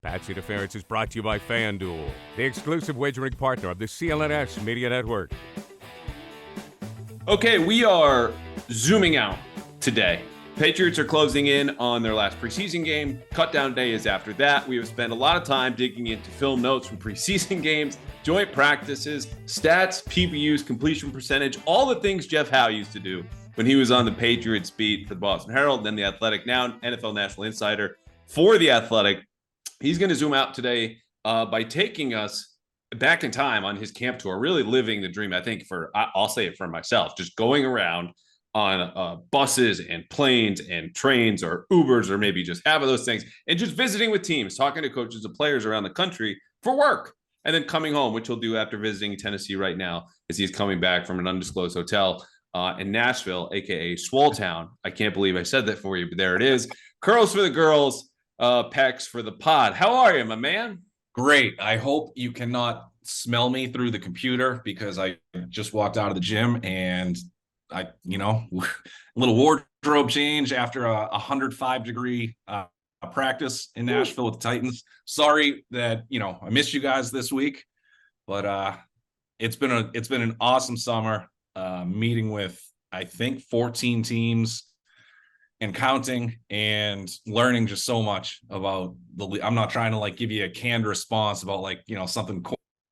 Pat's Interference is brought to you by FanDuel, the exclusive wagering partner of the CLNS Media Network. Okay, we are zooming out today. Patriots are closing in on their last preseason game. Cutdown day is after that. We have spent a lot of time digging into film notes from preseason games, joint practices, stats, PBUs, completion percentage, all the things Jeff Howe used to do when he was on the Patriots beat for the Boston Herald, then the Athletic, now NFL National Insider for the Athletic. He's going to zoom out today by taking us back in time on his camp tour, really living the dream. I think I'll say it for myself, just going around on buses and planes and trains or Ubers or maybe just half of those things and just visiting with teams, talking to coaches and players around the country for work, and then coming home, which he'll do after visiting Tennessee right now as he's coming back from an undisclosed hotel in Nashville, aka Swole Town. I can't believe I said that for you, but there it is. Curls for the girls. Pecs for the pod. How are you, my man? Great. I hope you cannot smell me through the computer because I just walked out of the gym and a little wardrobe change after a 105-degree practice in Nashville with the Titans. Sorry that, I missed you guys this week, but it's been an awesome summer meeting with, I think, 14 teams and counting and learning just so much about the league. I'm not trying to give you a canned response about something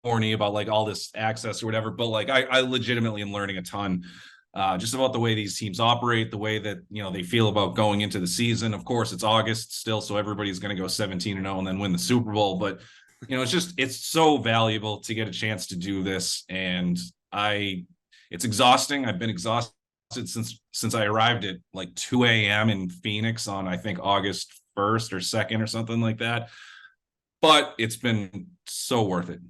corny about all this access or whatever, but I legitimately am learning a ton just about the way these teams operate, the way that, they feel about going into the season. Of course, it's August still, so everybody's going to go 17-0 and then win the Super Bowl. But, it's so valuable to get a chance to do this. And it's exhausting. I've been exhausted since I arrived at 2 a.m. in Phoenix on, I think, August 1st or 2nd or something like that. But it's been so worth it.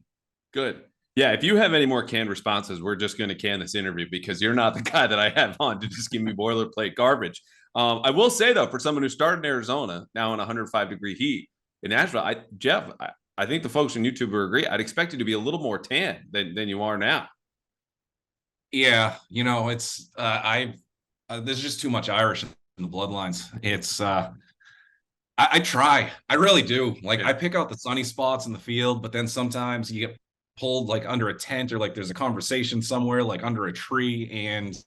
Good. Yeah, if you have any more canned responses, we're just going to can this interview because you're not the guy that I have on to just give me boilerplate garbage. I will say, though, for someone who started in Arizona, now in 105-degree heat in Nashville, Jeff, I think the folks on YouTube will agree. I'd expect you to be a little more tan than you are now. Yeah, it's there's just too much Irish in the bloodlines. It's I try. I really do. I pick out the sunny spots in the field, but then sometimes you get pulled under a tent or there's a conversation somewhere under a tree and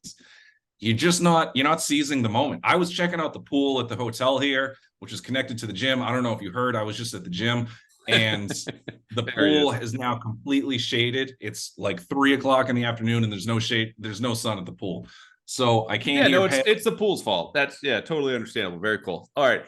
you're not seizing the moment. I was checking out the pool at the hotel here, which is connected to the gym. I don't know if you heard, I was just at the gym. And the pool is now completely shaded. It's 3:00 in the afternoon and there's no shade. There's no sun at the pool. So I can't. Yeah, no, it's the pool's fault. That's totally understandable. Very cool. All right.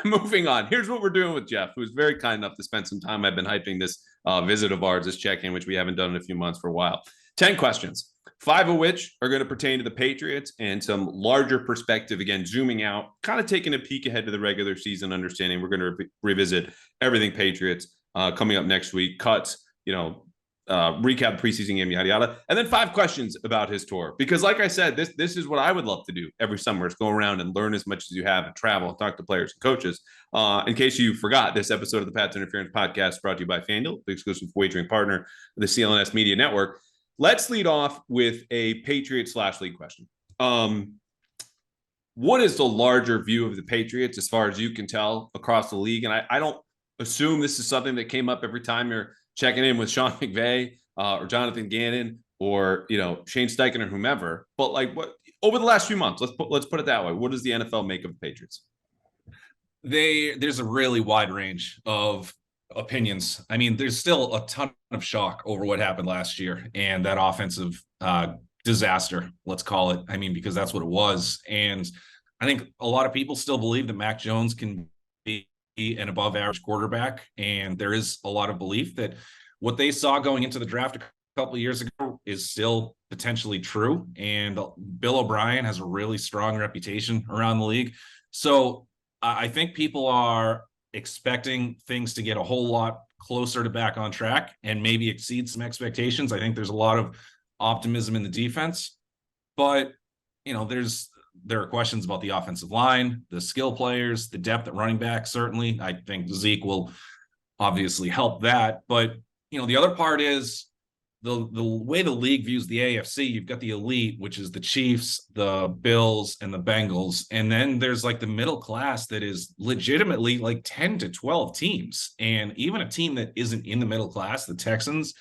Moving on. Here's what we're doing with Jeff, who's very kind enough to spend some time. I've been hyping this visit of ours, this check-in, which we haven't done in a few months for a while. 10 questions, 5 of which are going to pertain to the Patriots and some larger perspective. Again, zooming out, kind of taking a peek ahead to the regular season, understanding we're going to revisit everything Patriots coming up next week, cuts, recap the preseason game, yada, yada. And then 5 questions about his tour. Because like I said, this is what I would love to do every summer is go around and learn as much as you have and travel and talk to players and coaches. In case you forgot, this episode of the Pat's Interference podcast brought to you by FanDuel, the exclusive wagering partner of the CLNS Media Network. Let's lead off with a Patriots/league question. What is the larger view of the Patriots as far as you can tell across the league? And I don't assume this is something that came up every time you're checking in with Sean McVay or Jonathan Gannon or Shane Steichen or whomever. But what over the last few months, let's put it that way. What does the NFL make of the Patriots? There's a really wide range of opinions. I mean, there's still a ton of shock over what happened last year and that offensive disaster, let's call it. I mean, because that's what it was. And I think a lot of people still believe that Mac Jones can be an above average quarterback. And there is a lot of belief that what they saw going into the draft a couple of years ago is still potentially true. And Bill O'Brien has a really strong reputation around the league. So I think people are expecting things to get a whole lot closer to back on track and maybe exceed some expectations. I think there's a lot of optimism in the defense, but there are questions about the offensive line, the skill players, the depth at running back. Certainly, I think Zeke will obviously help that. But the other part is the way the league views the AFC, you've got the elite, which is the Chiefs, the Bills, and the Bengals. And then there's like the middle class that is legitimately like 10 to 12 teams. And even a team that isn't in the middle class, the Texans,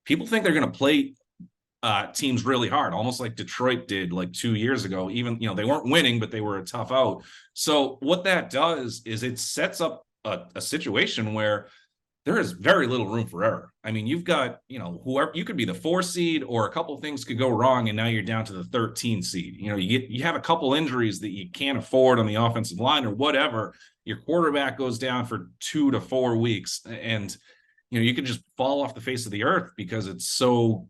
people think they're going to play teams really hard, almost like Detroit did like 2 years ago. Even, they weren't winning, but they were a tough out. So what that does is it sets up a situation where there is very little room for error. I mean, you've got, whoever, you could be the 4 seed, or a couple of things could go wrong, and now you're down to the 13 seed. You have a couple injuries that you can't afford on the offensive line or whatever. Your quarterback goes down for 2 to 4 weeks, and you could just fall off the face of the earth because it's so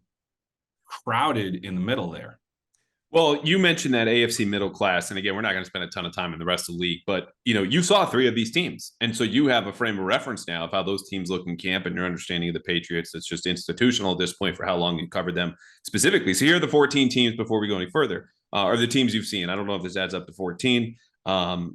crowded in the middle there. Well, you mentioned that AFC middle class, and again, we're not going to spend a ton of time in the rest of the league, but you saw 3 of these teams, and so you have a frame of reference now of how those teams look in camp, and your understanding of the Patriots. That's just institutional at this point for how long you covered them specifically. So here are the 14 teams before we go any further, are the teams you've seen. I don't know if this adds up to 14.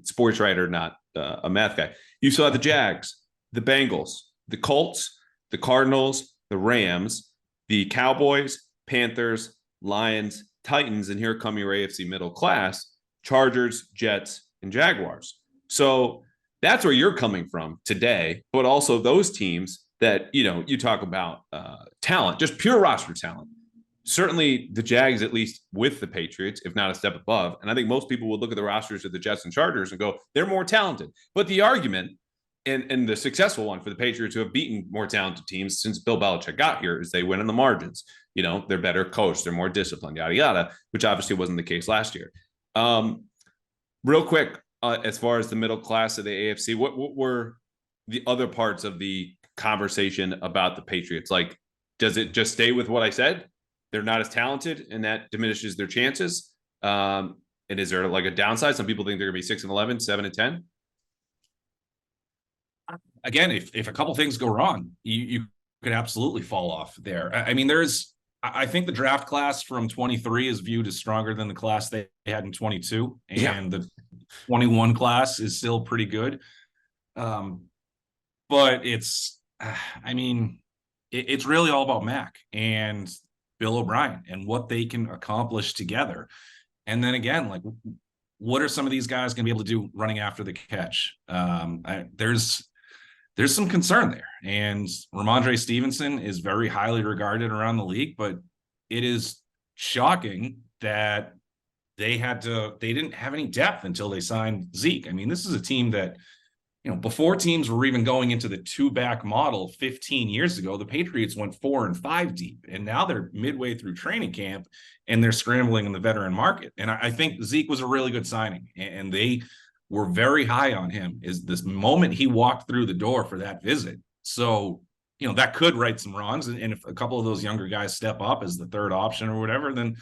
Sports writer, not a math guy. You saw the Jags, the Bengals, the Colts, the Cardinals, the Rams, the Cowboys, Panthers, Lions, Titans, and here come your AFC middle class: Chargers, Jets, and Jaguars. So that's where you're coming from today, but also those teams that, you talk about talent, just pure roster talent. Certainly the Jags, at least with the Patriots, if not a step above. And I think most people would look at the rosters of the Jets and Chargers and go, they're more talented. But the argument, and the successful one for the Patriots, who have beaten more talented teams since Bill Belichick got here, is they win in the margins. They're better coached, they're more disciplined, yada, yada, which obviously wasn't the case last year. Real quick, as far as the middle class of the AFC, what were the other parts of the conversation about the Patriots? Like, does it just stay with what I said? They're not as talented, and that diminishes their chances. And is there like a downside? Some people think they're going to be 6-11, 7-10. Again, if a couple things go wrong, you could absolutely fall off there. I mean, I think the draft class from 23 is viewed as stronger than the class they had in 22, and the 21 class is still pretty good. But it's really all about Mac and Bill O'Brien and what they can accomplish together. And then again, like, what are some of these guys going to be able to do running after the catch? There's some concern there. And Ramondre Stevenson is very highly regarded around the league, but it is shocking that they didn't have any depth until they signed Zeke. I mean, this is a team that, before teams were even going into the 2-back model 15 years ago, the Patriots went 4 and 5 deep, and now they're midway through training camp and they're scrambling in the veteran market. And I think Zeke was a really good signing, and they were very high on him is this moment he walked through the door for that visit. So, that could right some wrongs. And if a couple of those younger guys step up as the third option or whatever, then,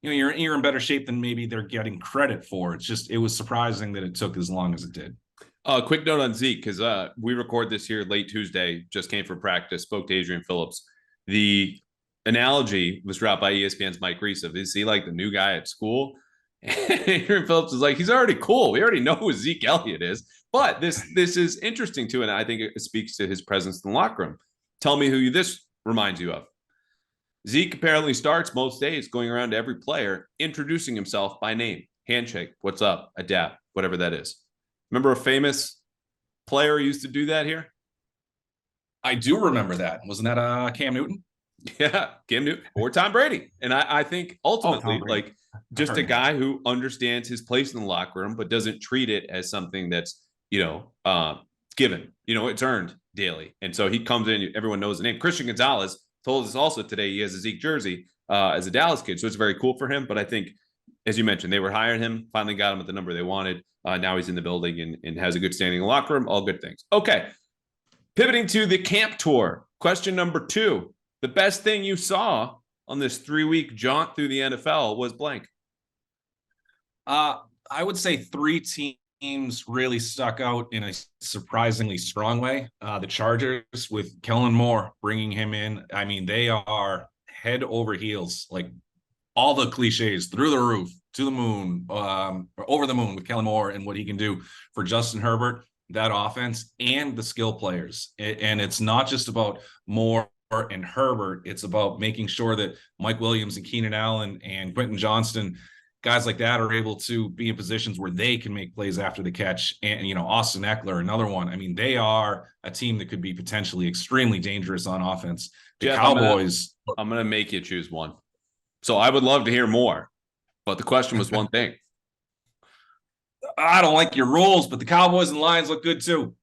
you're in better shape than maybe they're getting credit for. It was surprising that it took as long as it did. Quick note on Zeke, because we record this here late Tuesday, just came for practice, spoke to Adrian Phillips. The analogy was dropped by ESPN's Mike Reese of, is he like the new guy at school? And Adrian Phillips is like, he's already cool. We already know who Ezekiel Elliott is. But this is interesting too, and I think it speaks to his presence in the locker room. Tell me who this reminds you of. Zeke apparently starts most days going around to every player, introducing himself by name. Handshake, what's up, adapt, whatever that is. Remember a famous player who used to do that here? I do remember that. Wasn't that Cam Newton? Yeah, Cam Newton or Tom Brady. And I think ultimately, like, just a guy who understands his place in the locker room, but doesn't treat it as something that's, given. It's earned daily. And so he comes in, everyone knows the name. Christian Gonzalez told us also today he has a Zeke jersey as a Dallas kid. So it's very cool for him. But I think, as you mentioned, they were hiring him, finally got him at the number they wanted. Now he's in the building and has a good standing in the locker room. All good things. Okay. Pivoting to the camp tour. Question number 2. The best thing you saw on this 3-week jaunt through the NFL was blank. I would say 3 teams really stuck out in a surprisingly strong way. The Chargers with Kellen Moore, bringing him in. I mean, they are head over heels, like all the cliches, through the roof, to the moon, or over the moon with Kellen Moore and what he can do for Justin Herbert, that offense, and the skill players. And it's not just about Moore and Herbert. It's about making sure that Mike Williams and Keenan Allen and Quentin Johnston, guys like that, are able to be in positions where they can make plays after the catch. And, Austin Eckler, another one. I mean, they are a team that could be potentially extremely dangerous on offense. The Jeff, Cowboys. I'm going to make you choose one. So I would love to hear more, but the question was one thing. I don't like your rules, but the Cowboys and Lions look good too.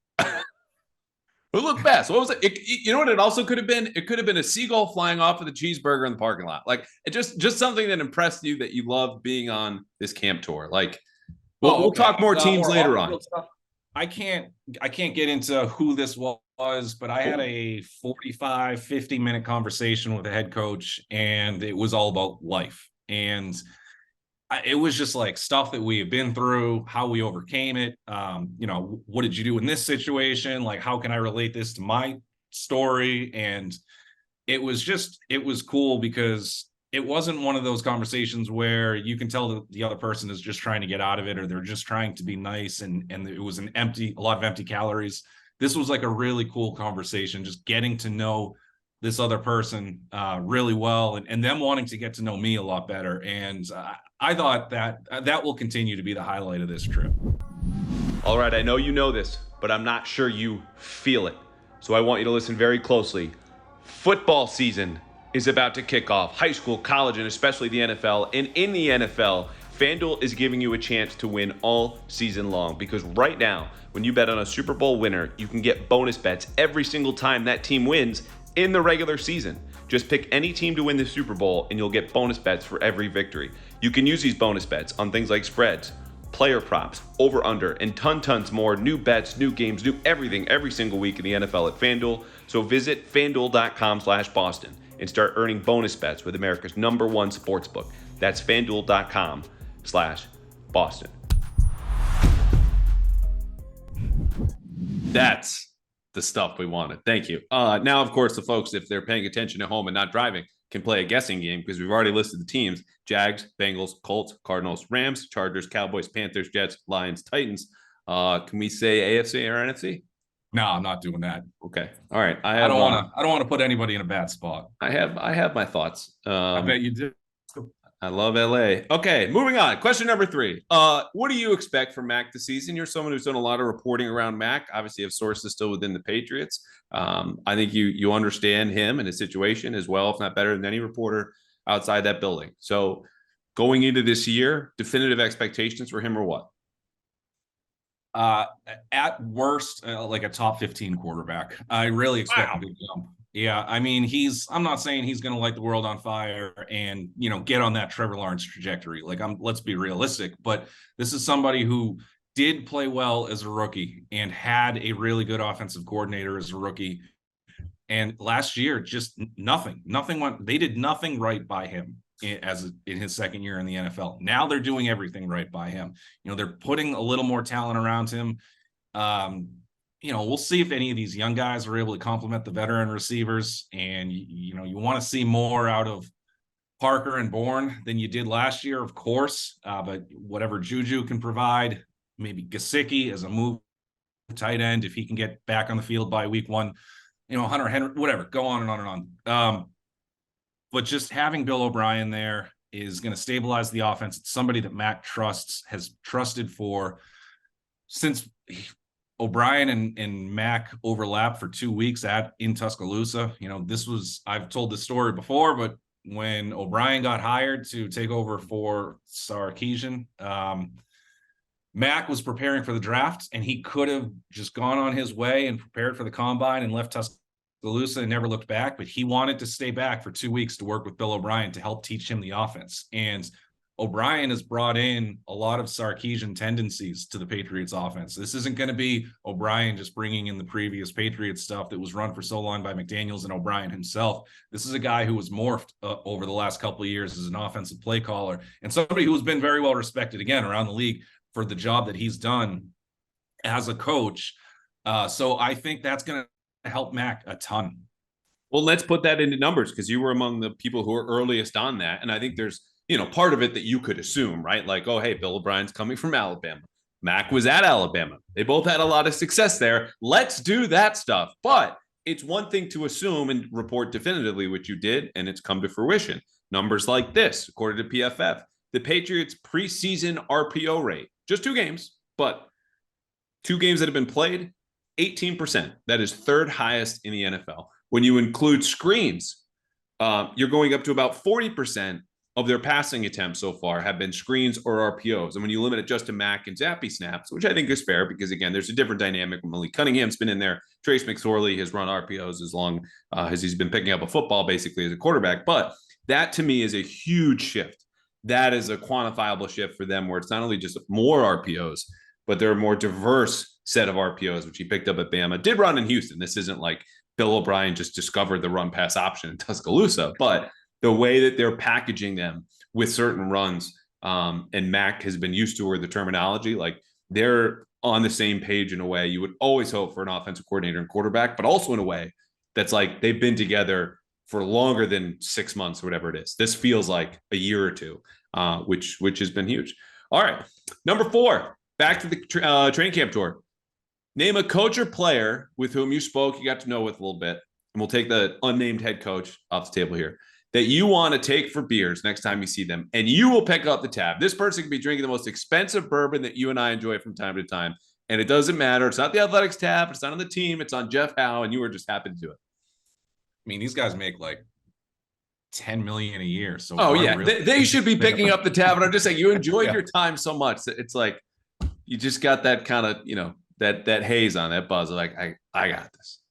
Who looked best? What was it? You know what it also could have been? It could have been a seagull flying off with a cheeseburger in the parking lot. Like, it just something that impressed you, that you loved being on this camp tour. Like, we'll talk more teams later on. I can't get into who this was, but I had a 45, 50-minute conversation with the head coach, and it was all about life. And it was just like stuff that we have been through, how we overcame it. What did you do in this situation? Like, how can I relate this to my story? And it was cool because it wasn't one of those conversations where you can tell the other person is just trying to get out of it, or they're just trying to be nice. And it was a lot of empty calories. This was like a really cool conversation, just getting to know this other person really well, and them wanting to get to know me a lot better. And I thought that will continue to be the highlight of this trip. All right, I know you know this, but I'm not sure you feel it. So I want you to listen very closely. Football season is about to kick off. High school, college, and especially the NFL. And in the NFL, FanDuel is giving you a chance to win all season long, because right now, when you bet on a Super Bowl winner, you can get bonus bets every single time that team wins in the regular season. Just pick any team to win the Super Bowl and you'll get bonus bets for every victory. You can use these bonus bets on things like spreads, player props, over under, and tons more. New bets, new games, new everything every single week in the NFL at FanDuel. So visit FanDuel.com/Boston and start earning bonus bets with America's #1 sportsbook. That's FanDuel.com/Boston. That's the stuff we wanted. Thank you. Now, of course, the folks, if they're paying attention at home and not driving, can play a guessing game, because we've already listed the teams: Jags, Bengals, Colts, Cardinals, Rams, Chargers, Cowboys, Panthers, Jets, Lions, Titans. Can we say AFC or NFC? No, I'm not doing that. Okay. All right. I don't want to put anybody in a bad spot. I have my thoughts. I bet you do. I love LA. Okay, moving on. Question number 3. What do you expect from Mac this season? You're someone who's done a lot of reporting around Mac. Obviously, you have sources still within the Patriots. I think you understand him and his situation as well, if not better than any reporter outside that building. So going into this year, definitive expectations for him or what? At worst, like a top 15 quarterback. I really expect a big jump. Yeah, I mean, I'm not saying he's going to light the world on fire and, get on that Trevor Lawrence trajectory. Like, let's be realistic, but this is somebody who did play well as a rookie and had a really good offensive coordinator as a rookie. And last year, just nothing went. They did nothing right by him in his second year in the NFL. Now they're doing everything right by him. They're putting a little more talent around him. We'll see if any of these young guys are able to complement the veteran receivers. And, you want to see more out of Parker and Bourne than you did last year, of course. But whatever Juju can provide, maybe Gesicki as a move tight end, if he can get back on the field by week 1, Hunter Henry, whatever, go on and on and on. But just having Bill O'Brien there is going to stabilize the offense. It's somebody that Mac has trusted since O'Brien and Mac overlapped for 2 weeks in Tuscaloosa. I've told this story before, but when O'Brien got hired to take over for Sarkisian, Mac was preparing for the draft, and he could have just gone on his way and prepared for the combine and left Tuscaloosa and never looked back. But he wanted to stay back for 2 weeks to work with Bill O'Brien to help teach him the offense. And O'Brien has brought in a lot of Sarkisian tendencies to the Patriots offense. This isn't going to be O'Brien just bringing in the previous Patriots stuff that was run for so long by McDaniels and O'Brien himself. This is a guy who was morphed over the last couple of years as an offensive play caller, and somebody who's been very well respected, again, around the league for the job that he's done as a coach. So I think that's going to help Mac a ton. Well, let's put that into numbers, because you were among the people who were earliest on that. And I think there's, part of it that you could assume, right? Like, oh, hey, Bill O'Brien's coming from Alabama. Mac was at Alabama. They both had a lot of success there. Let's do that stuff. But it's one thing to assume and report definitively, which you did, and it's come to fruition. Numbers like this, according to PFF, the Patriots' preseason RPO rate, just 2 games, but 2 games that have been played, 18%. That is 3rd highest in the NFL. When you include screens, you're going up to about 40% of their passing attempts so far have been screens or RPOs. And when you limit it just to Mac and Zappy snaps, which I think is fair because, again, there's a different dynamic when Malik Cunningham's been in there. Trace McSorley has run RPOs as long as he's been picking up a football basically as a quarterback. But that to me is a huge shift. That is a quantifiable shift for them where it's not only just more RPOs, but they're a more diverse set of RPOs, which he picked up at Bama. Did run in Houston. This isn't like Bill O'Brien just discovered the run pass option in Tuscaloosa, but the way that they're packaging them with certain runs, and Mac has been used to, or the terminology, like they're on the same page in a way you would always hope for an offensive coordinator and quarterback, but also in a way that's like they've been together for longer than 6 months or whatever it is. This feels like a year or two, which has been huge. All right, number 4, back to the training camp tour. Name a coach or player with whom you spoke, you got to know with a little bit, and we'll take the unnamed head coach off the table here, that you want to take for beers next time you see them, and you will pick up the tab. This person could be drinking the most expensive bourbon that you and I enjoy from time to time, and it doesn't matter. It's not the Athletics tab. It's not on the team. It's on Jeff Howe, and you were just happy to do it. I mean, these guys make like $10 million a year. So really they should be picking up the tab. And I'm just saying, you enjoyed your time so much that it's like you just got that kind of, that haze on, that buzz. Like I got this.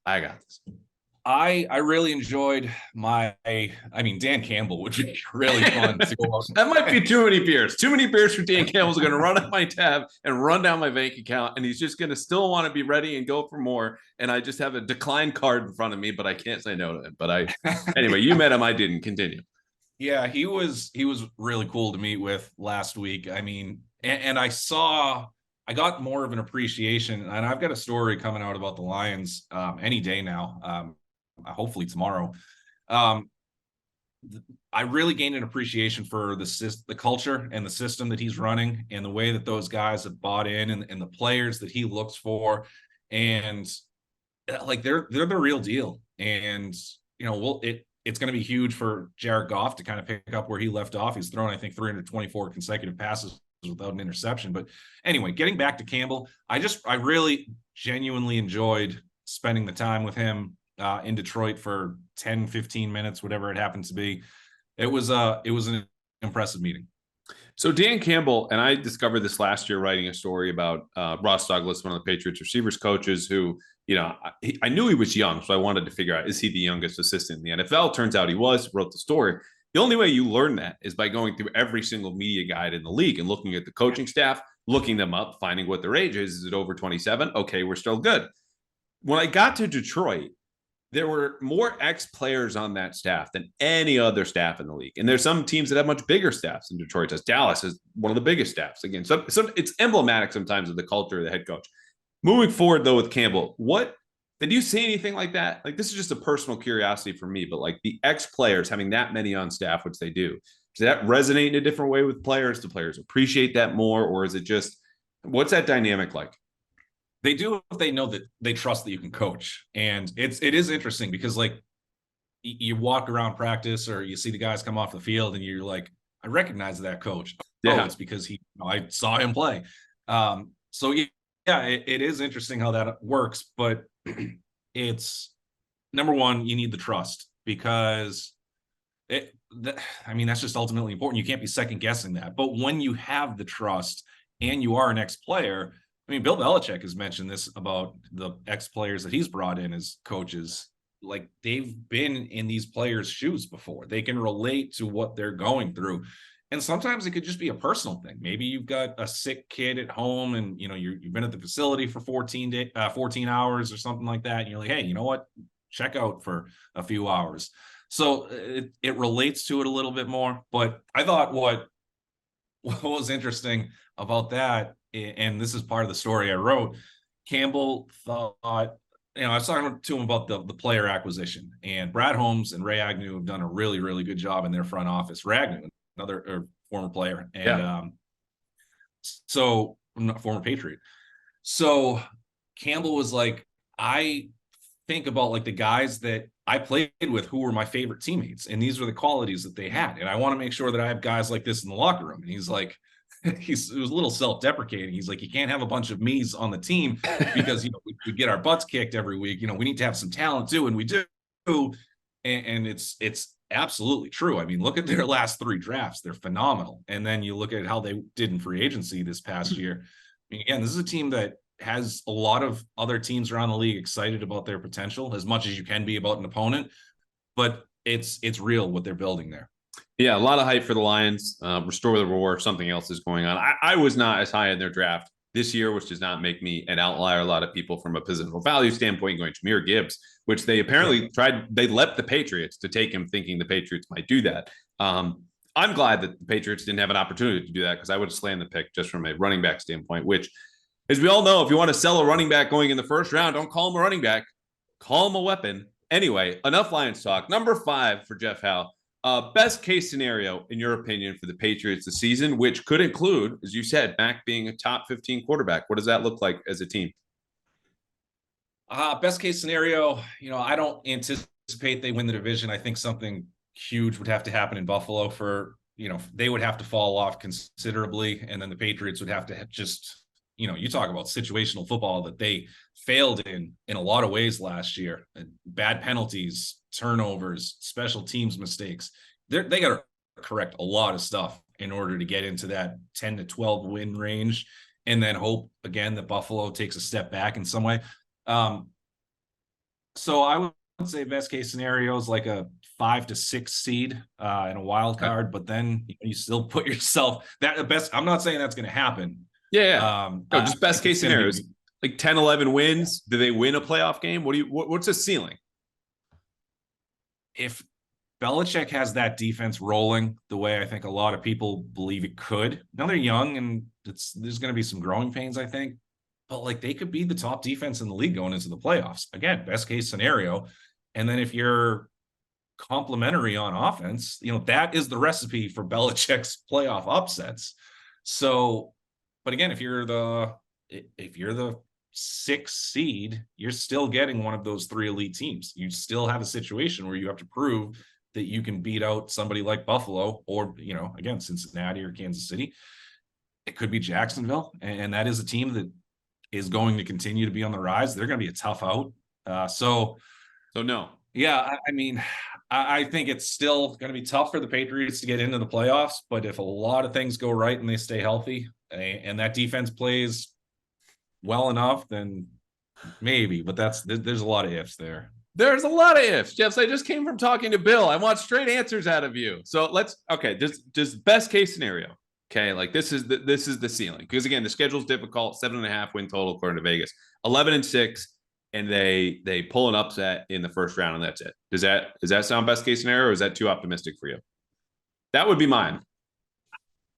I really enjoyed Dan Campbell would be really fun to go out. That might be too many beers. Too many beers for Dan Campbell's going to run up my tab and run down my bank account, and he's just going to still want to be ready and go for more. And I just have a decline card in front of me, but I can't say no to him. But anyway, you met him. I didn't. Continue. Yeah, he was really cool to meet with last week. I mean, and I got more of an appreciation, and I've got a story coming out about the Lions any day now. Hopefully tomorrow. I really gained an appreciation for the culture and the system that he's running, and the way that those guys have bought in, and the players that he looks for, and like they're the real deal. And it's going to be huge for Jared Goff to kind of pick up where he left off. He's thrown, I think, 324 consecutive passes without an interception. But anyway, getting back to Campbell, I really genuinely enjoyed spending the time with him in Detroit for 10, 15 minutes, whatever it happens to be. It was an impressive meeting. So Dan Campbell, and I discovered this last year writing a story about Ross Douglas, one of the Patriots receivers coaches who, I knew he was young, so I wanted to figure out, is he the youngest assistant in the NFL? Turns out he was, wrote the story. The only way you learn that is by going through every single media guide in the league and looking at the coaching staff, looking them up, finding what their age is. Is it over 27? Okay, we're still good. When I got to Detroit, there were more ex-players on that staff than any other staff in the league. And there's some teams that have much bigger staffs than Detroit does. Dallas is one of the biggest staffs. Again, so it's emblematic sometimes of the culture of the head coach. Moving forward, though, with Campbell, did you see anything like that? Like, this is just a personal curiosity for me, but like the ex-players having that many on staff, which they do, does that resonate in a different way with players? Do players appreciate that more? Or is it just, what's that dynamic like? They do if they know that they trust that you can coach. And it is interesting because, like, you walk around practice or you see the guys come off the field and you're like, I recognize that coach. Yeah. Oh, it's because I saw him play. So it is interesting how that works, but it's number one, you need the trust, because that's just ultimately important. You can't be second guessing that. But when you have the trust and you are an ex-player, Bill Belichick has mentioned this about the ex-players that he's brought in as coaches. Like, they've been in these players' shoes before. They can relate to what they're going through. And sometimes it could just be a personal thing. Maybe you've got a sick kid at home and, you've been at the facility for 14 hours or something like that. And you're like, hey, you know what? Check out for a few hours. So it relates to it a little bit more. But I thought what was interesting about that, and this is part of the story I wrote, Campbell thought, I was talking to him about the player acquisition, and Brad Holmes and Ray Agnew have done a really, really good job in their front office. Ray Agnew, another former player, and former Patriot. So Campbell was like, I think about like the guys that I played with who were my favorite teammates, and these were the qualities that they had. And I want to make sure that I have guys like this in the locker room. And he's like, it was a little self-deprecating. He's like, you can't have a bunch of me's on the team because, we get our butts kicked every week. We need to have some talent too. And we do. And it's absolutely true. I mean, look at their last 3 drafts. They're phenomenal. And then you look at how they did in free agency this past year. I mean, again, this is a team that has a lot of other teams around the league excited about their potential, as much as you can be about an opponent, but it's real what they're building there. Yeah, a lot of hype for the Lions. Restore the roar. Something else is going on. I was not as high in their draft this year, which does not make me an outlier. A lot of people from a positional value standpoint going Jahmyr Gibbs, which they apparently tried. They leapt the Patriots to take him, thinking the Patriots might do that. I'm glad that the Patriots didn't have an opportunity to do that, because I would have slammed the pick just from a running back standpoint, which, as we all know, if you want to sell a running back going in the first round, don't call him a running back. Call him a weapon. Anyway, enough Lions talk. Number 5 for Jeff Howe. Best case scenario, in your opinion, for the Patriots this season, which could include, as you said, Mac being a top 15 quarterback. What does that look like as a team? Best case scenario, I don't anticipate they win the division. I think something huge would have to happen in Buffalo for, they would have to fall off considerably. And then the Patriots would have to just, you talk about situational football that they failed in a lot of ways last year. Bad penalties, turnovers, special teams mistakes. They got to correct a lot of stuff in order to get into that 10 to 12 win range, and then hope again that Buffalo takes a step back in some way. So I would say best case scenario is like a 5 to 6 seed in a wild card, but then you still put yourself that best. I'm not saying that's going to happen. Yeah. No, just best case scenarios, like 10, 11 wins. Do they win a playoff game? What's the ceiling? If Belichick has that defense rolling the way I think a lot of people believe it could, now they're young and there's going to be some growing pains, I think, but like they could be the top defense in the league going into the playoffs. Again, best case scenario. And then if you're complimentary on offense, that is the recipe for Belichick's playoff upsets. So, but again, if you're the 6th seed, you're still getting one of those 3 elite teams. You still have a situation where you have to prove that you can beat out somebody like Buffalo or, again, Cincinnati or Kansas City. It could be Jacksonville. And that is a team that is going to continue to be on the rise. They're going to be a tough out. So no. Yeah, I mean, I think it's still going to be tough for the Patriots to get into the playoffs, but if a lot of things go right and they stay healthy and that defense plays well enough, then maybe, but there's a lot of ifs there. There's a lot of ifs, Jeff. I just came from talking to Bill. I want straight answers out of you. So just best case scenario. Okay, like this is the ceiling, because again, the schedule's difficult. 7.5 win total according to Vegas. 11-6, and they pull an upset in the first round, and that's it. Does that sound best case scenario, or is that too optimistic for you? That would be mine.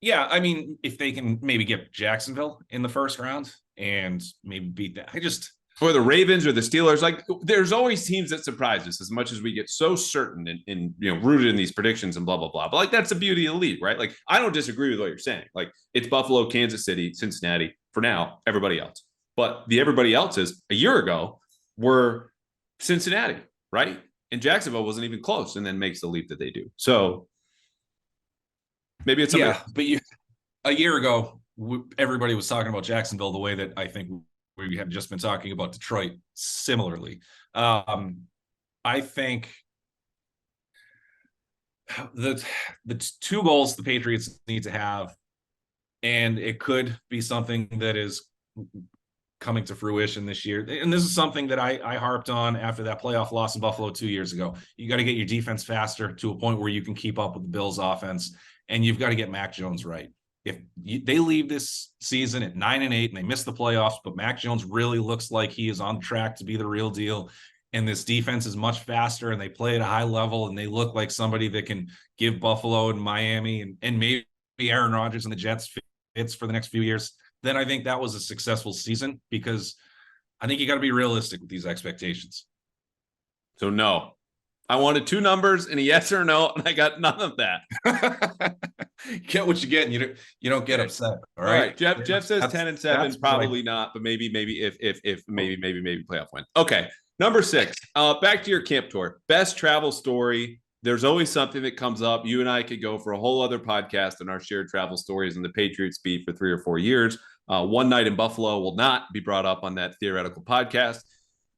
Yeah, I mean, if they can maybe get Jacksonville in the first round and maybe beat that, for the Ravens or the Steelers, like there's always teams that surprise us, as much as we get so certain and rooted in these predictions and blah, blah, blah. But like, that's the beauty of the league, right? Like, I don't disagree with what you're saying. Like, it's Buffalo, Kansas City, Cincinnati for now, everybody else. But the everybody else's a year ago were Cincinnati, right? And Jacksonville wasn't even close, and then makes the leap that they do. So maybe it's something. Yeah, but a year ago, everybody was talking about Jacksonville the way that I think we have just been talking about Detroit similarly. I think the 2 goals the Patriots need to have, and it could be something that is coming to fruition this year. And this is something that I harped on after that playoff loss in Buffalo 2 years ago. You got to get your defense faster to a point where you can keep up with the Bills' offense, and you've got to get Mac Jones right. If they leave this season at 9-8 and they miss the playoffs, but Mac Jones really looks like he is on track to be the real deal, and this defense is much faster and they play at a high level and they look like somebody that can give Buffalo and Miami and maybe Aaron Rodgers and the Jets fits for the next few years, then I think that was a successful season, because I think you got to be realistic with these expectations. So no. I wanted 2 numbers and a yes or no, and I got none of that. Get what you get, and you don't get upset. All right. Jeff says 10-7, probably not, but maybe if maybe playoff win. Okay. Number 6, back to your camp tour. Best travel story. There's always something that comes up. You and I could go for a whole other podcast on our shared travel stories in the Patriots beat for 3 or 4 years. One night in Buffalo will not be brought up on that theoretical podcast.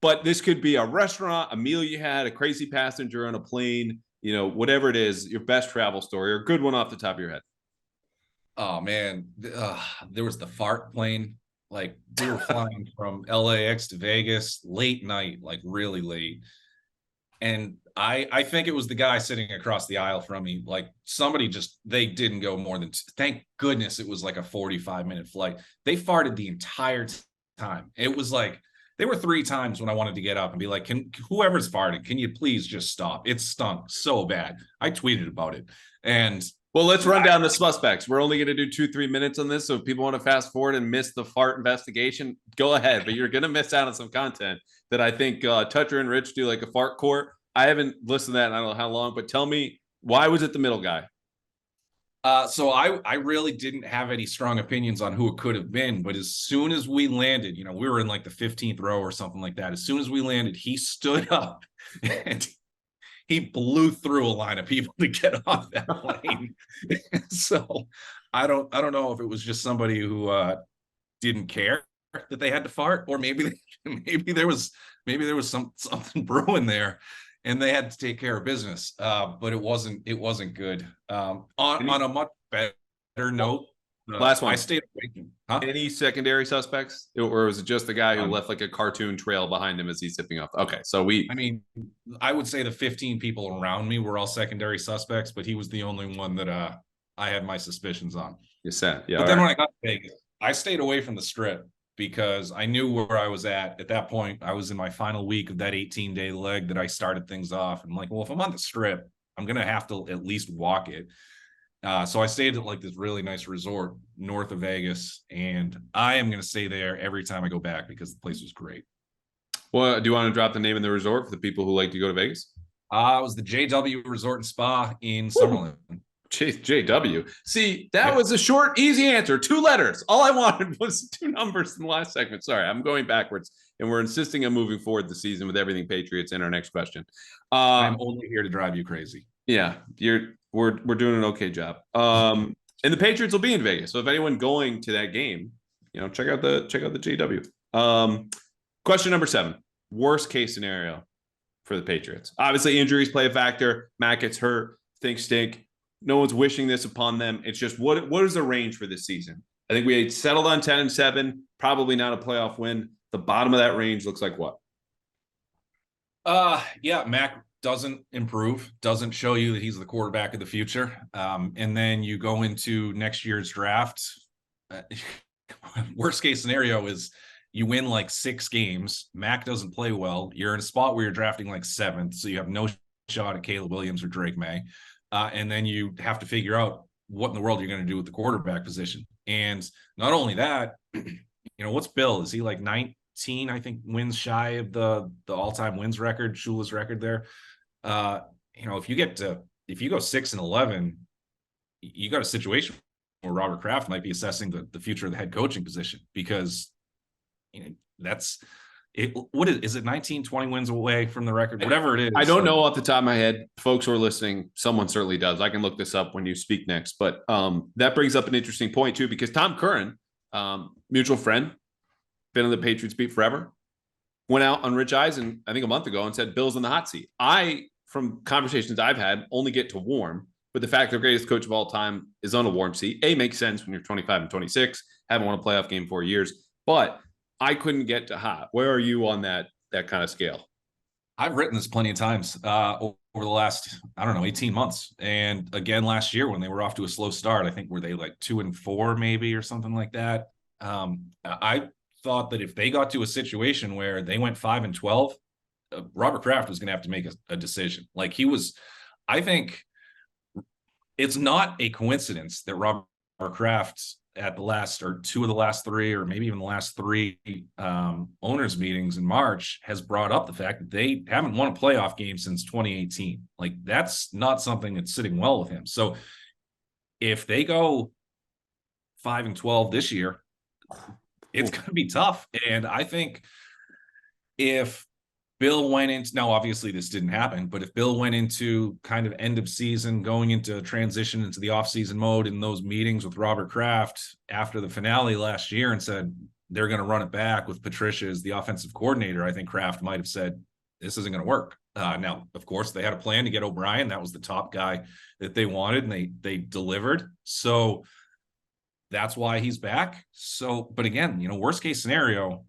But this could be a restaurant, a meal you had, a crazy passenger on a plane, whatever it is, your best travel story or a good one off the top of your head. Oh, man. There was the fart plane. Like, we were flying from LAX to Vegas late night, like really late. And I think it was the guy sitting across the aisle from me. Like, somebody they didn't go more than, thank goodness it was like a 45-minute flight. They farted the entire time. It was like, there were 3 times when I wanted to get up and be like, whoever's farting, can you please just stop? It stunk so bad. I tweeted about it. And well, let's run down the suspects. We're only going to do 2-3 minutes on this. So if people want to fast forward and miss the fart investigation, go ahead. But you're going to miss out on some content that I think Toucher and Rich do, like a fart court. I haven't listened to that in I don't know how long, but tell me, why was it the middle guy? So I really didn't have any strong opinions on who it could have been. But as soon as we landed, we were in like the 15th row or something like that. As soon as we landed, he stood up and he blew through a line of people to get off that plane. So I don't know if it was just somebody who didn't care that they had to fart, or maybe there was something brewing there, and they had to take care of business. But it wasn't good. On a much better note, last one. I stayed awake. Huh? Any secondary suspects, or was it just the guy who left like a cartoon trail behind him as he's zipping off? Okay, so I would say the 15 people around me were all secondary suspects, but he was the only one that I had my suspicions on. You said, yeah. But then when I got to Vegas, I stayed away from the Strip because I knew where I was at. At that point, I was in my final week of that 18-day leg that I started things off. And I'm like, well, if I'm on the Strip, I'm gonna have to at least walk it. So I stayed at like this really nice resort north of Vegas, and I am going to stay there every time I go back because the place was great. Well, do you want to drop the name of the resort for the people who like to go to Vegas? It was the JW Resort and Spa in Summerlin. JW. See, that was a short, easy answer. 2 letters. All I wanted was 2 numbers in the last segment. Sorry, I'm going backwards, and we're insisting on moving forward the season with everything Patriots in our next question. I'm only here to drive you crazy. Yeah, we're doing an okay job. And the Patriots will be in Vegas. So if anyone going to that game, check out the JW. Question number 7. Worst case scenario for the Patriots. Obviously, injuries play a factor. Matt gets hurt. Things stink. No one's wishing this upon them. It's just what is the range for this season? I think we settled on 10-7. Probably not a playoff win. The bottom of that range looks like what? Yeah, Mac doesn't improve, doesn't show you that he's the quarterback of the future. And then you go into next year's draft. Worst case scenario is you win like 6 games. Mac doesn't play well. You're in a spot where you're drafting like 7th. So you have no shot at Caleb Williams or Drake May. And then you have to figure out what in the world you're going to do with the quarterback position. And not only that, what's Bill? Is he like 19, I think, wins shy of the all-time wins record, Shula's record there? If you go 6-11, you got a situation where Robert Kraft might be assessing the future of the head coaching position, because that's it. What is it? 19, 20 wins away from the record, whatever it is. I don't know off the top of my head. Folks who are listening, someone certainly does. I can look this up when you speak next. But that brings up an interesting point too, because Tom Curran, mutual friend, been on the Patriots beat forever, went out on Rich Eisen, I think a month ago, and said Bill's in the hot seat. From conversations I've had, only get to warm, but the fact the greatest coach of all time is on a warm seat. Makes sense when you're 25 and 26, haven't won a playoff game in 4 years, but I couldn't get to hot. Where are you on that kind of scale? I've written this plenty of times over the last, 18 months. And again, last year when they were off to a slow start, I think were they like 2-4 maybe or something like that. I thought that if they got to a situation where they went 5-12, Robert Kraft was going to have to make a decision. Like I think it's not a coincidence that Robert Kraft at the last, or 2 of the last 3, or maybe even the last 3 owners meetings in March, has brought up the fact that they haven't won a playoff game since 2018. Like, that's not something that's sitting well with him. So if they go 5-12 this year, it's going to be tough. And I think if Bill went into, now obviously this didn't happen, but if Bill went into kind of end of season, going into transition into the offseason mode in those meetings with Robert Kraft after the finale last year and said they're going to run it back with Patricia as the offensive coordinator, I think Kraft might have said, this isn't going to work. Now, of course, they had a plan to get O'Brien. That was the top guy that they wanted, and they delivered. So that's why he's back. So, but again, worst case scenario,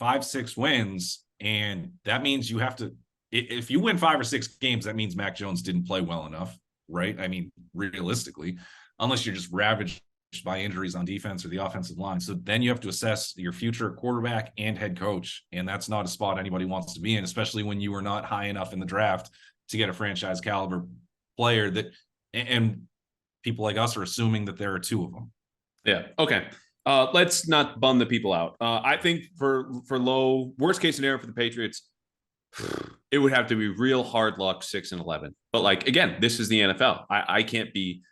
5-6 wins. And that means you have to, if you win 5 or 6 games, that means Mac Jones didn't play well enough, right? I mean, realistically, unless you're just ravaged by injuries on defense or the offensive line. So then you have to assess your future quarterback and head coach. And that's not a spot anybody wants to be in, especially when you were not high enough in the draft to get a franchise caliber player and people like us are assuming that there are 2 of them. Yeah. Okay. Let's not bum the people out. I think for low worst case scenario for the Patriots, it would have to be real hard luck 6-11. But like, again, this is the NFL. I can't be,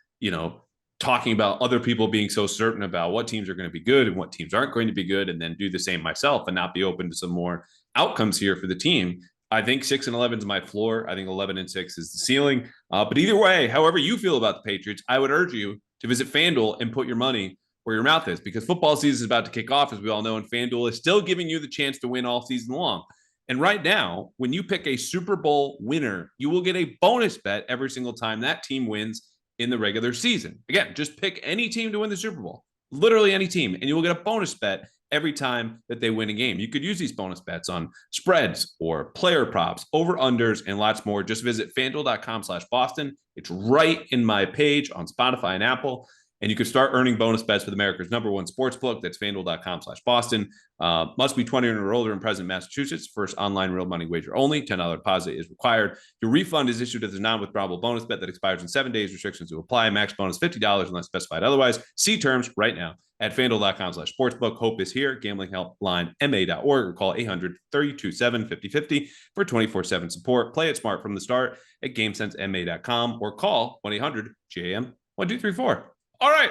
talking about other people being so certain about what teams are going to be good and what teams aren't going to be good, and then do the same myself and not be open to some more outcomes here for the team. I think 6-11 is my floor. I think 11-6 is the ceiling. But either way, however you feel about the Patriots, I would urge you to visit FanDuel and put your money where your mouth is, because football season is about to kick off, as we all know, and FanDuel is still giving you the chance to win all season long. And right now, when you pick a Super Bowl winner, you will get a bonus bet every single time that team wins in the regular season. Again, just pick any team to win the Super Bowl, literally any team, and you will get a bonus bet every time that they win a game. You could use these bonus bets on spreads or player props, over-unders, and lots more. Just visit FanDuel.com/Boston. It's right in my page on Spotify and Apple. And you can start earning bonus bets with America's #1 sportsbook. That's FanDuel.com/Boston. Must be 20 or older and present in Massachusetts. First online real money wager only. $10 deposit is required. Your refund is issued as a non-withdrawable bonus bet that expires in 7 days. Restrictions to apply. Max bonus $50 unless specified otherwise. See terms right now at FanDuel.com/sportsbook. Hope is here. Gambling helpline MA.org or call 800-327-5050 for 24/7 support. Play it smart from the start at GameSenseMA.com or call 1-800-JAM-1234. All right,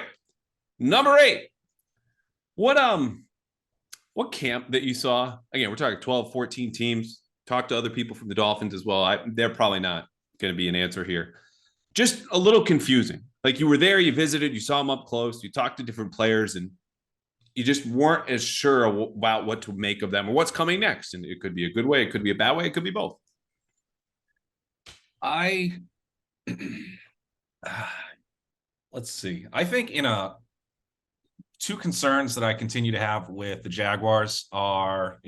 number 8. What camp that you saw? Again, we're talking 12, 14 teams. Talk to other people from the Dolphins as well. They're probably not going to be an answer here. Just a little confusing. Like, you were there, you visited, you saw them up close, you talked to different players, and you just weren't as sure about what to make of them or what's coming next. And it could be a good way, it could be a bad way, it could be both. Let's see. I think two concerns that I continue to have with the Jaguars are,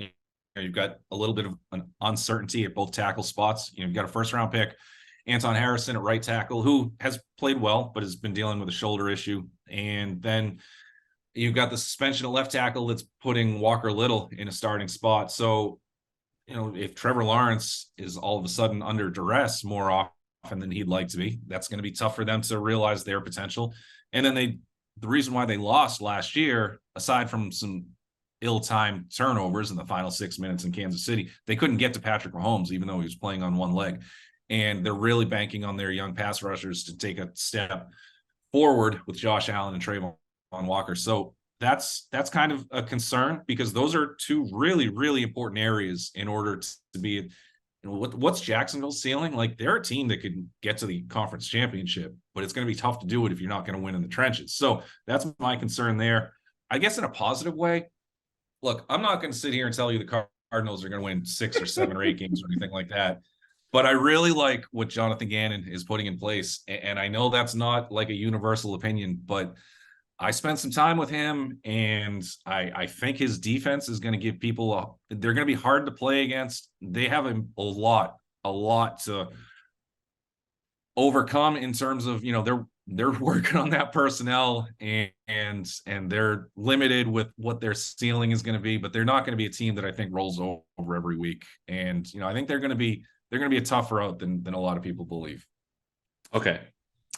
you've got a little bit of an uncertainty at both tackle spots. You've got a first-round pick, Anton Harrison at right tackle, who has played well, but has been dealing with a shoulder issue. And then you've got the suspension at left tackle that's putting Walker Little in a starting spot. So, if Trevor Lawrence is all of a sudden under duress more often than he'd like to be, that's going to be tough for them to realize their potential. And then the reason why they lost last year, aside from some ill-timed turnovers in the final 6 minutes in Kansas City, they couldn't get to Patrick Mahomes, even though he was playing on one leg. And they're really banking on their young pass rushers to take a step forward with Josh Allen and Trayvon Walker. So that's kind of a concern, because those are 2 really, really important areas in order to be, what's Jacksonville's ceiling? Like, they're a team that could get to the conference championship, but it's going to be tough to do it if you're not going to win in the trenches. So that's my concern there. I guess in a positive way, look, I'm not going to sit here and tell you the Cardinals are going to win 6 or 7 or 8 games or anything like that. But I really like what Jonathan Gannon is putting in place. And I know that's not like a universal opinion, but I spent some time with him, and I think his defense is going to give people they're going to be hard to play against. They have a lot to overcome in terms of, they're working on that personnel, and they're limited with what their ceiling is going to be, but they're not going to be a team that I think rolls over every week. And, I think they're going to be a tougher out than a lot of people believe. Okay.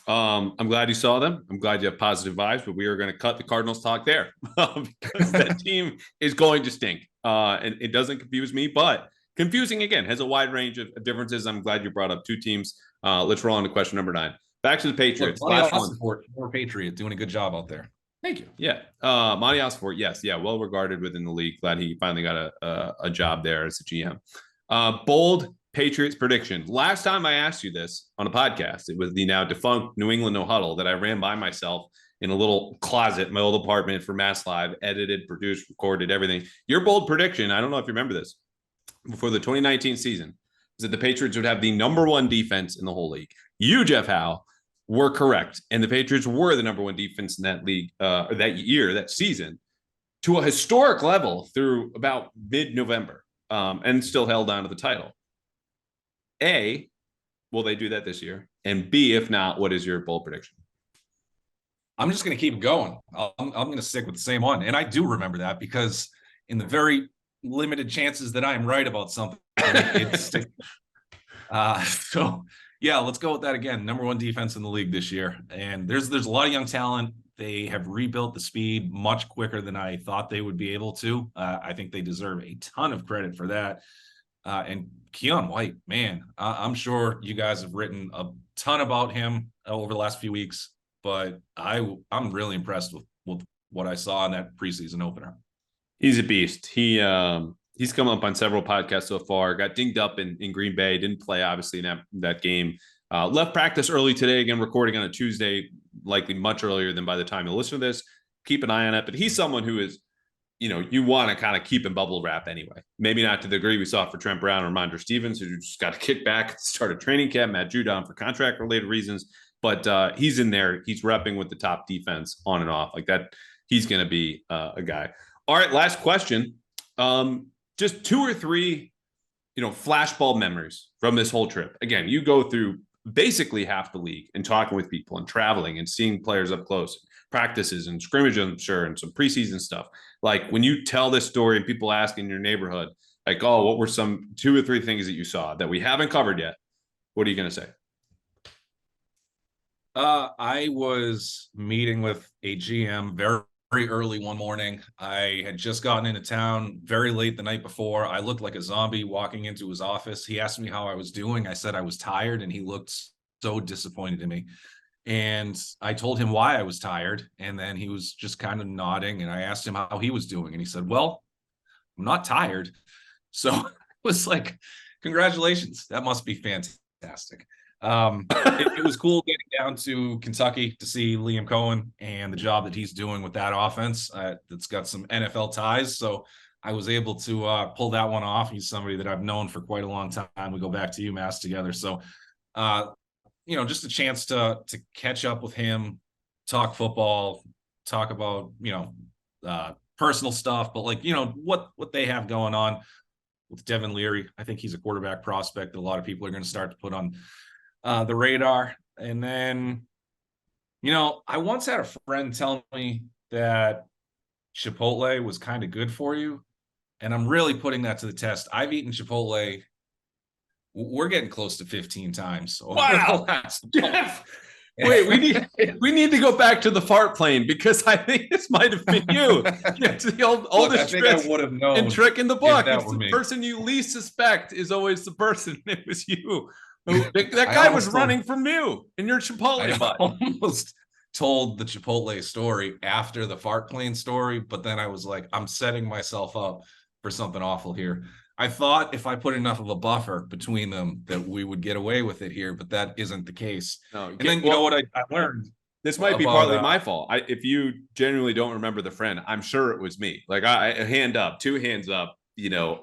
I'm glad you saw them. I'm glad you have positive vibes, but we are going to cut the Cardinals talk there because that team is going to stink. And it doesn't confuse me, but confusing, again, has a wide range of differences. I'm glad you brought up 2 teams. Let's roll on to question number 9. Back to the Patriots. Last one. For Patriot, doing a good job out there. Thank you. Yeah. Monty Osborne, yes. Yeah. Well regarded within the league. Glad he finally got a job there as a GM. Bold Patriots prediction. Last time I asked you this on a podcast, it was the now defunct New England No Huddle that I ran by myself in a little closet in my old apartment for Mass Live, edited, produced, recorded, everything. Your bold prediction, I don't know if you remember this, before the 2019 season, is that the Patriots would have the number one defense in the whole league. You, Jeff Howe, were correct. And the Patriots were the number one defense in that league, or that year, that season, to a historic level through about mid-November, and still held on to the title. A, will they do that this year? And B, if not, what is your bold prediction? I'm just going to keep going. I'm going to stick with the same one. And I do remember that because in the very limited chances that I am right about something, it's so yeah, let's go with that again. Number one defense in the league this year. And there's a lot of young talent. They have rebuilt the speed much quicker than I thought they would be able to. I think they deserve a ton of credit for that. And Keon White, man, I'm sure you guys have written a ton about him over the last few weeks, but I'm really impressed with what I saw in that preseason opener. He's a beast. He's come up on several podcasts so far. Got dinged up in Green Bay. Didn't play, obviously, in that game. Left practice early today. Again, recording on a Tuesday, likely much earlier than by the time you listen to this. Keep an eye on it. But he's someone who is, you want to kind of keep in bubble wrap anyway. Maybe not to the degree we saw for Trent Brown or Ramondre Stevens, who just got to kick back, start a training camp, Matt Judon for contract-related reasons. But he's in there. He's repping with the top defense on and off. Like that, he's going to be a guy. All right, last question. Just 2 or 3, flashbulb memories from this whole trip. Again, you go through basically half the league and talking with people and traveling and seeing players up close, practices and scrimmages, I'm sure, and some preseason stuff. Like when you tell this story and people ask in your neighborhood, like, oh, what were some 2 or 3 things that you saw that we haven't covered yet? What are you going to say? I was meeting with a GM very early one morning. I had just gotten into town very late the night before. I looked like a zombie walking into his office. He asked me how I was doing. I said I was tired, and he looked so disappointed in me. And I told him why I was tired, and then he was just kind of nodding, and I asked him how he was doing, and he said, well, I'm not tired. So it was like, congratulations. That must be fantastic. It was cool getting down to Kentucky to see Liam Cohen and the job that he's doing with that offense. That's got some NFL ties. So I was able to pull that one off. He's somebody that I've known for quite a long time. We go back to UMass together. So, just a chance to catch up with him, talk football, talk about, personal stuff, but what they have going on with Devin Leary. I think he's a quarterback prospect that a lot of people are going to start to put on the radar. And then, I once had a friend tell me that Chipotle was kind of good for you. And I'm really putting that to the test. I've eaten Chipotle. We're getting close to 15 times. Wow. Jeff, wait, we need to go back to the fart plane because I think this might have been you. It's the oldest trick and trick in the book. It's the person you least suspect is always the person. It was you. That guy was running from you in your Chipotle butt. I almost told the Chipotle story after the fart plane story, but then I was like, I'm setting myself up for something awful here. I thought if I put enough of a buffer between them that we would get away with it here, but that isn't the case. No, and then you know what I learned? This might be partly my fault. If you genuinely don't remember the friend, I'm sure it was me. Like I hand up, 2 hands up.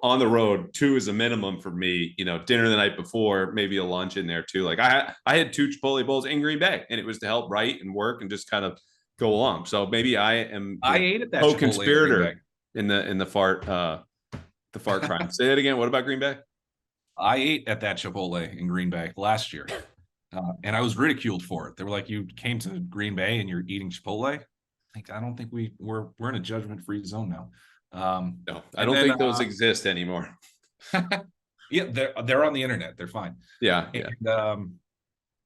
On the road, 2 is a minimum for me. Dinner the night before, maybe a lunch in there too. Like I had 2 Chipotle bowls in Green Bay, and it was to help write and work and just kind of go along. So maybe I am I ate at that co-conspirator in the fart crime. Say that again. What about Green Bay? I ate at that Chipotle in Green Bay last year, and I was ridiculed for it. They were like, "You came to Green Bay and you're eating Chipotle." Like, I don't think we're in a judgment-free zone now. No, I don't think those exist anymore. Yeah, they're on the internet. They're fine. Yeah. And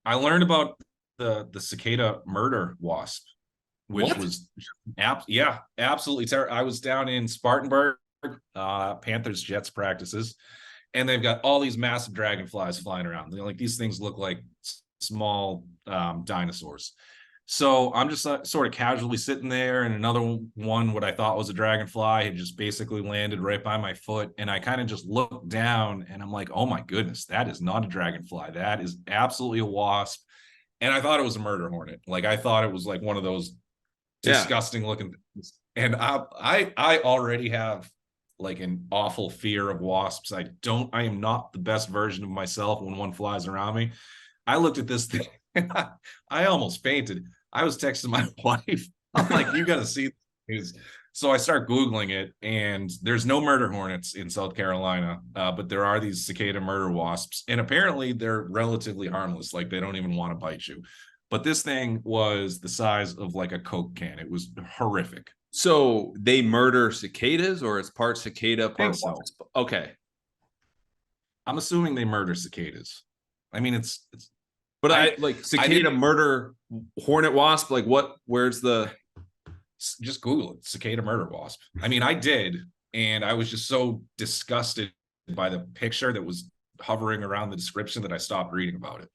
I learned about the cicada murder wasp, which was absolutely terrible. I was down in Spartanburg, Panthers Jets practices, and they've got all these massive dragonflies flying around. Like these things look like small dinosaurs. So I'm just sort of casually sitting there, and another one, what I thought was a dragonfly, had just basically landed right by my foot. And I kind of just looked down and I'm like, oh my goodness, that is not a dragonfly. That is absolutely a wasp. And I thought it was a murder hornet. Like, I thought it was like one of those disgusting looking things. And I already have like an awful fear of wasps. I am not the best version of myself when one flies around me. I looked at this thing and I almost fainted. I was texting my wife. I'm like, you got to see this. So I start Googling it, and there's no murder hornets in South Carolina, but there are these cicada murder wasps. And apparently they're relatively harmless. Like, they don't even want to bite you. But this thing was the size of like a Coke can. It was horrific. So they murder cicadas, or it's part cicada, part wasp? Okay. I'm assuming they murder cicadas. I mean, it's but I like cicada murder hornet wasp. Like, what? Where's the? Just Google it, cicada murder wasp. I mean, I did, and I was just so disgusted by the picture that was hovering around the description that I stopped reading about it.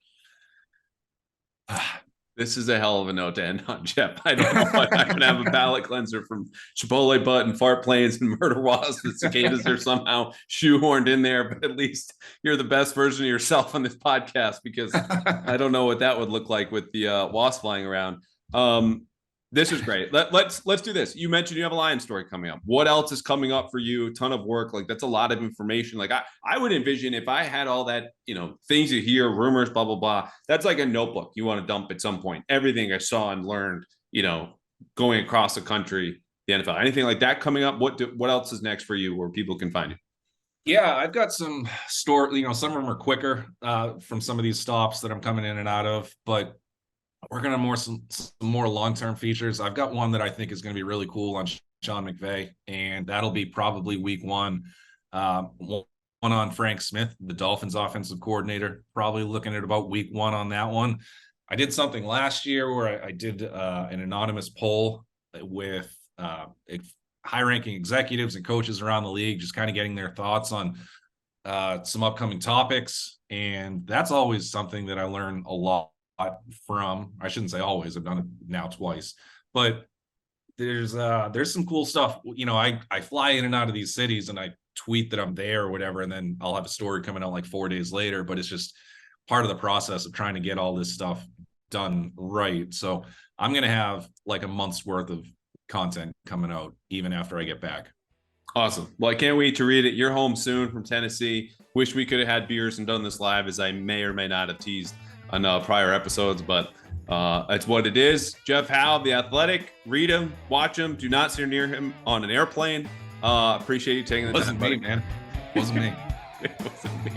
This is a hell of a note to end on, Jeff. I don't know if I can have a palate cleanser from Chipotle butt and fart planes and murder wasps. The cicadas are somehow shoehorned in there, but at least you're the best version of yourself on this podcast, because I don't know what that would look like with the wasp flying around. This is great. Let's do this. You mentioned you have a Lion story coming up. What else is coming up for you? A ton of work. Like, that's a lot of information. Like, I would envision, if I had all that, things you hear, rumors, blah, blah, blah, that's like a notebook you want to dump at some point. Everything I saw and learned, going across the country, the NFL, anything like that coming up. What else is next for you where people can find you? Yeah, I've got some some of them are quicker from some of these stops that I'm coming in and out of, but we're going to some more long-term features. I've got one that I think is going to be really cool on Sean McVay, and that'll be probably week one. One on Frank Smith, the Dolphins offensive coordinator, probably looking at about week one on that one. I did something last year where I did an anonymous poll with high-ranking executives and coaches around the league, just kind of getting their thoughts on some upcoming topics. And that's always something that I learn a lot from. I shouldn't say always, I've done it now twice, but there's some cool stuff. I fly in and out of these cities and I tweet that I'm there or whatever, and then I'll have a story coming out like 4 days later, but it's just part of the process of trying to get all this stuff done right. So I'm going to have like a month's worth of content coming out even after I get back. Awesome. Well, I can't wait to read it. You're home soon from Tennessee. Wish we could have had beers and done this live, as I may or may not have teased on prior episodes, but that's what it is. Jeff Howe, The Athletic. Read him, watch him. Do not sit near him on an airplane. Appreciate you taking the time. Wasn't me, man. Wasn't me. It wasn't me.